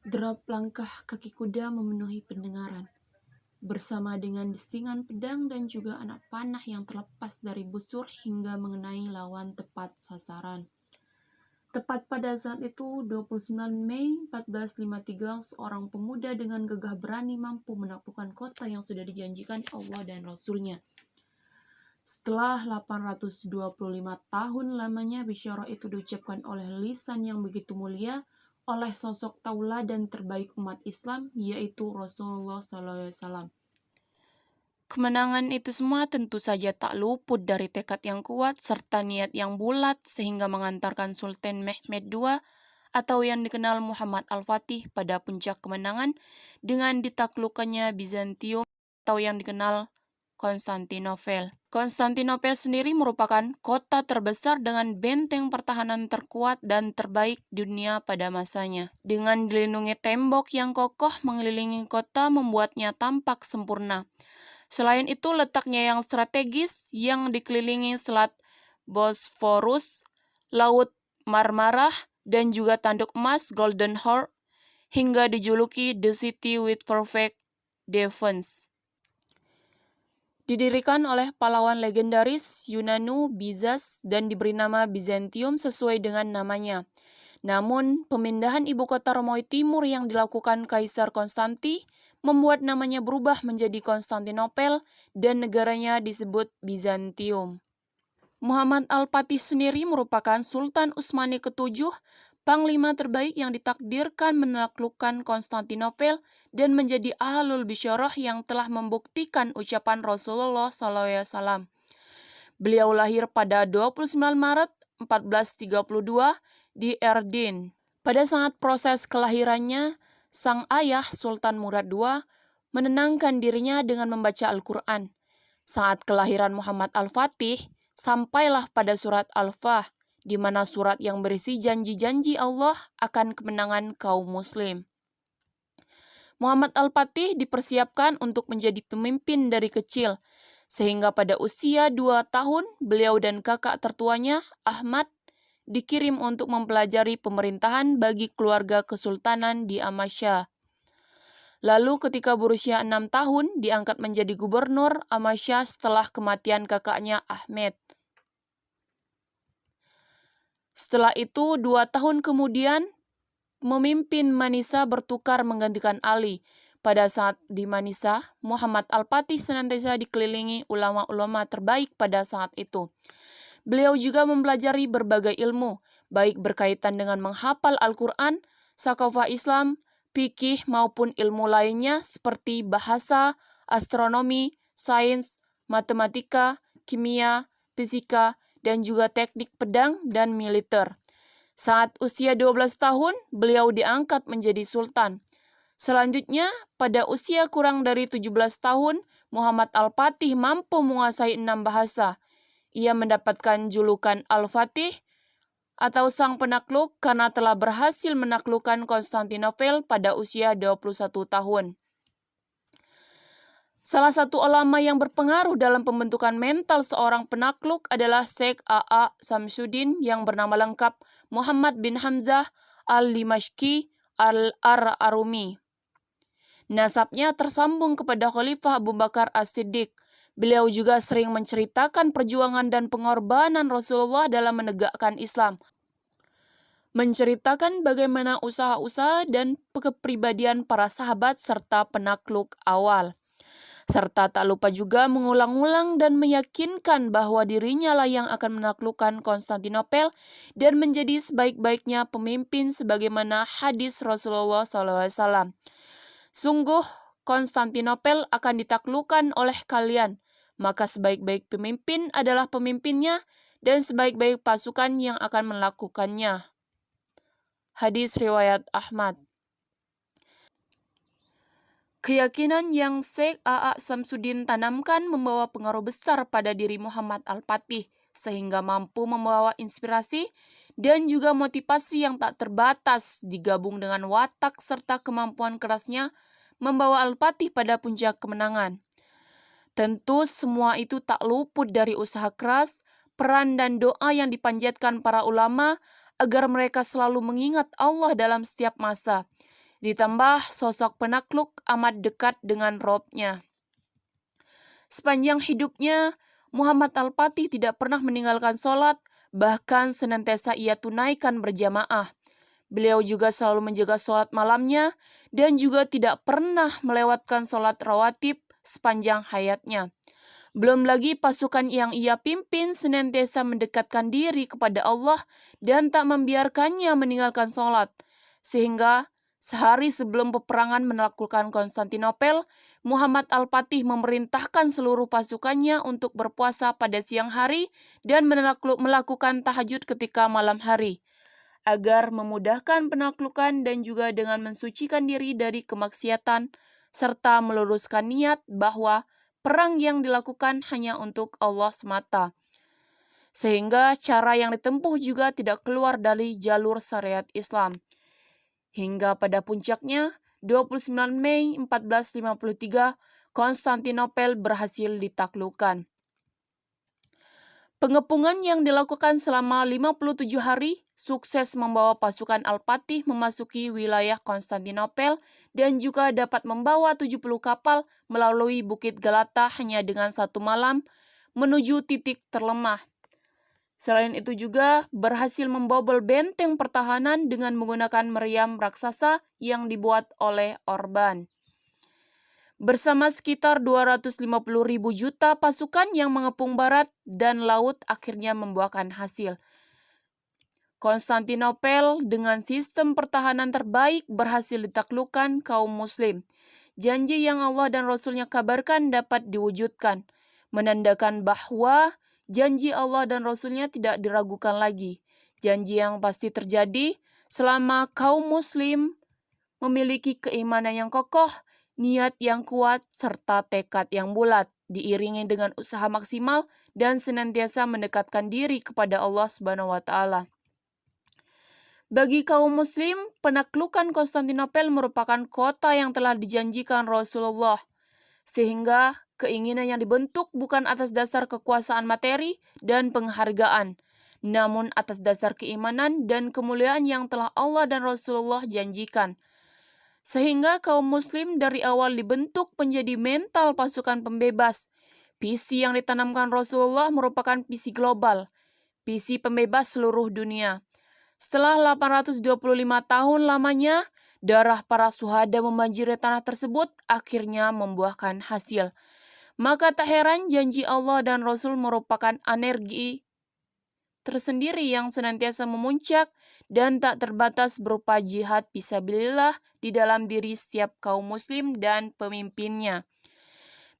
Derap langkah kaki kuda memenuhi pendengaran, bersama dengan desingan pedang dan juga anak panah yang terlepas dari busur hingga mengenai lawan tepat sasaran. Tepat pada saat itu, 29 Mei 1453, seorang pemuda dengan gagah berani mampu menaklukkan kota yang sudah dijanjikan Allah dan Rasul-Nya. Setelah 825 tahun lamanya, bisyarah itu diucapkan oleh lisan yang begitu mulia, oleh sosok tauladan terbaik umat Islam, yaitu Rasulullah SAW. Kemenangan itu semua tentu saja tak luput dari tekad yang kuat serta niat yang bulat sehingga mengantarkan Sultan Mehmed II atau yang dikenal Muhammad Al-Fatih pada puncak kemenangan dengan ditaklukkannya Bizantium atau yang dikenal Konstantinopel. Konstantinopel sendiri merupakan kota terbesar dengan benteng pertahanan terkuat dan terbaik dunia pada masanya. Dengan dilindungi tembok yang kokoh mengelilingi kota membuatnya tampak sempurna. Selain itu, letaknya yang strategis yang dikelilingi Selat Bosphorus, Laut Marmarah, dan juga tanduk emas Golden Horn hingga dijuluki The City with Perfect Defense. Didirikan oleh pahlawan legendaris Yunanu Bizas dan diberi nama Bizantium sesuai dengan namanya. Namun, pemindahan ibu kota Romawi Timur yang dilakukan Kaisar Konstanti membuat namanya berubah menjadi Konstantinopel dan negaranya disebut Bizantium. Muhammad Al-Fatih sendiri merupakan Sultan Utsmani ke-7, panglima terbaik yang ditakdirkan menaklukkan Konstantinopel dan menjadi ahlul bisyarah yang telah membuktikan ucapan Rasulullah SAW. Beliau lahir pada 29 Maret 1432 di Erdin. Pada saat proses kelahirannya, sang ayah Sultan Murad II menenangkan dirinya dengan membaca Al-Quran. Saat kelahiran Muhammad Al-Fatih, sampailah pada surat Al-Fah, di mana surat yang berisi janji-janji Allah akan kemenangan kaum muslim. Muhammad Al-Fatih dipersiapkan untuk menjadi pemimpin dari kecil, sehingga pada usia 2 tahun, beliau dan kakak tertuanya, Ahmad, dikirim untuk mempelajari pemerintahan bagi keluarga kesultanan di Amasya. Lalu ketika berusia 6 tahun, diangkat menjadi gubernur Amasya setelah kematian kakaknya Ahmed. Setelah itu, 2 tahun kemudian, memimpin Manisa bertukar menggantikan Ali. Pada saat di Manisa, Muhammad Al-Fatih senantiasa dikelilingi ulama-ulama terbaik pada saat itu. Beliau juga mempelajari berbagai ilmu, baik berkaitan dengan menghafal Al-Quran, sakafah Islam, fikih maupun ilmu lainnya seperti bahasa, astronomi, sains, matematika, kimia, fisika, dan juga teknik pedang dan militer. Saat usia 12 tahun, beliau diangkat menjadi sultan. Selanjutnya, pada usia kurang dari 17 tahun, Muhammad Al-Fatih mampu menguasai 6 bahasa. Ia mendapatkan julukan Al-Fatih atau Sang Penakluk karena telah berhasil menaklukkan Konstantinopel pada usia 21 tahun. Salah satu ulama yang berpengaruh dalam pembentukan mental seorang penakluk adalah Syekh A.A. Samsuddin yang bernama lengkap Muhammad bin Hamzah al-Dimashqi al-Arumi. Nasabnya tersambung kepada Khalifah Abu Bakar As-Siddiq. Beliau juga sering menceritakan perjuangan dan pengorbanan Rasulullah dalam menegakkan Islam. Menceritakan bagaimana usaha-usaha dan kepribadian para sahabat serta penakluk awal. Serta tak lupa juga mengulang-ulang dan meyakinkan bahwa dirinya lah yang akan menaklukkan Konstantinopel dan menjadi sebaik-baiknya pemimpin sebagaimana hadis Rasulullah SAW. Sungguh, Konstantinopel akan ditaklukkan oleh kalian, maka sebaik-baik pemimpin adalah pemimpinnya dan sebaik-baik pasukan yang akan melakukannya. Hadis riwayat Ahmad. Keyakinan yang Syekh A.A. Samsuddin tanamkan membawa pengaruh besar pada diri Muhammad Al-Fatih, sehingga mampu membawa inspirasi dan juga motivasi yang tak terbatas digabung dengan watak serta kemampuan kerasnya membawa Al-Fatih pada puncak kemenangan. Tentu semua itu tak luput dari usaha keras, peran dan doa yang dipanjatkan para ulama agar mereka selalu mengingat Allah dalam setiap masa. Ditambah sosok penakluk amat dekat dengan Robnya. Sepanjang hidupnya, Muhammad Al-Fatih tidak pernah meninggalkan sholat, bahkan senantiasa ia tunaikan berjamaah. Beliau juga selalu menjaga sholat malamnya dan juga tidak pernah melewatkan sholat rawatib sepanjang hayatnya. Belum lagi pasukan yang ia pimpin senantiasa mendekatkan diri kepada Allah dan tak membiarkannya meninggalkan sholat. Sehingga sehari sebelum peperangan menaklukkan Konstantinopel, Muhammad Al-Fatih memerintahkan seluruh pasukannya untuk berpuasa pada siang hari dan melakukan tahajud ketika malam hari, agar memudahkan penaklukan dan juga dengan mensucikan diri dari kemaksiatan, serta meluruskan niat bahwa perang yang dilakukan hanya untuk Allah semata. Sehingga cara yang ditempuh juga tidak keluar dari jalur syariat Islam. Hingga pada puncaknya, 29 Mei 1453, Konstantinopel berhasil ditaklukkan. Pengepungan yang dilakukan selama 57 hari sukses membawa pasukan Al-Fatih memasuki wilayah Konstantinopel dan juga dapat membawa 70 kapal melalui Bukit Galata hanya dengan satu malam menuju titik terlemah. Selain itu juga berhasil membobol benteng pertahanan dengan menggunakan meriam raksasa yang dibuat oleh Orban. Bersama sekitar 250.000 juta pasukan yang mengepung barat dan laut akhirnya membuahkan hasil. Konstantinopel dengan sistem pertahanan terbaik berhasil ditaklukkan kaum muslim. Janji yang Allah dan Rasul-Nya kabarkan dapat diwujudkan, menandakan bahwa janji Allah dan Rasul-Nya tidak diragukan lagi. Janji yang pasti terjadi selama kaum muslim memiliki keimanan yang kokoh, niat yang kuat, serta tekad yang bulat, diiringi dengan usaha maksimal dan senantiasa mendekatkan diri kepada Allah Subhanahu wa Ta'ala. Bagi kaum muslim, penaklukan Konstantinopel merupakan kota yang telah dijanjikan Rasulullah, sehingga keinginan yang dibentuk bukan atas dasar kekuasaan materi dan penghargaan, namun atas dasar keimanan dan kemuliaan yang telah Allah dan Rasulullah janjikan. Sehingga kaum muslim dari awal dibentuk menjadi mental pasukan pembebas. Visi yang ditanamkan Rasulullah merupakan visi global, visi pembebas seluruh dunia. Setelah 825 tahun lamanya, darah para syuhada membanjiri tanah tersebut akhirnya membuahkan hasil. Maka tak heran janji Allah dan Rasul merupakan energi tersendiri yang senantiasa memuncak dan tak terbatas berupa jihad fisabilillah di dalam diri setiap kaum muslim dan pemimpinnya.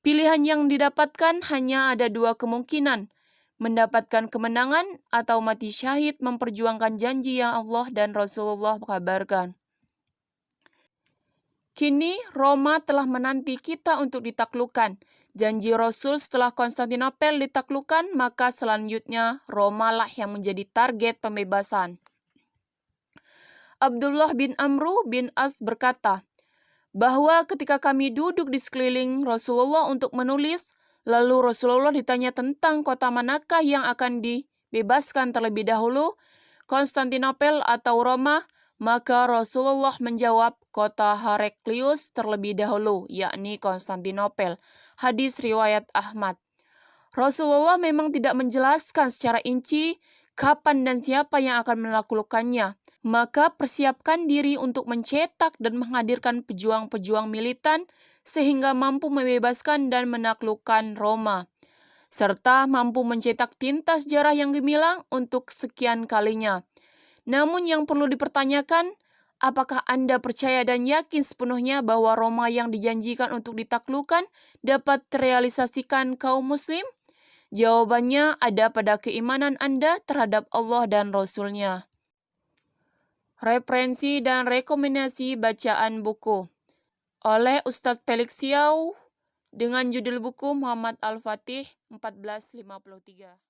Pilihan yang didapatkan hanya ada dua kemungkinan, mendapatkan kemenangan atau mati syahid memperjuangkan janji yang Allah dan Rasulullah kabarkan. Kini Roma telah menanti kita untuk ditaklukkan. Janji Rasul setelah Konstantinopel ditaklukkan, maka selanjutnya Roma lah yang menjadi target pembebasan. Abdullah bin Amru bin As berkata, bahwa ketika kami duduk di sekeliling Rasulullah untuk menulis, lalu Rasulullah ditanya tentang kota manakah yang akan dibebaskan terlebih dahulu, Konstantinopel atau Roma, maka Rasulullah menjawab kota Heraklius terlebih dahulu, yakni Konstantinopel. Hadis riwayat Ahmad. Rasulullah memang tidak menjelaskan secara rinci kapan dan siapa yang akan menaklukkannya. Maka persiapkan diri untuk mencetak dan menghadirkan pejuang-pejuang militan sehingga mampu membebaskan dan menaklukkan Roma, serta mampu mencetak tinta sejarah yang gemilang untuk sekian kalinya. Namun yang perlu dipertanyakan, apakah Anda percaya dan yakin sepenuhnya bahwa Roma yang dijanjikan untuk ditaklukkan dapat terrealisasikan kaum muslim? Jawabannya ada pada keimanan Anda terhadap Allah dan Rasul-Nya. Referensi dan rekomendasi bacaan buku oleh Ustadz Felix Xiao dengan judul buku Muhammad Al-Fatih 1453.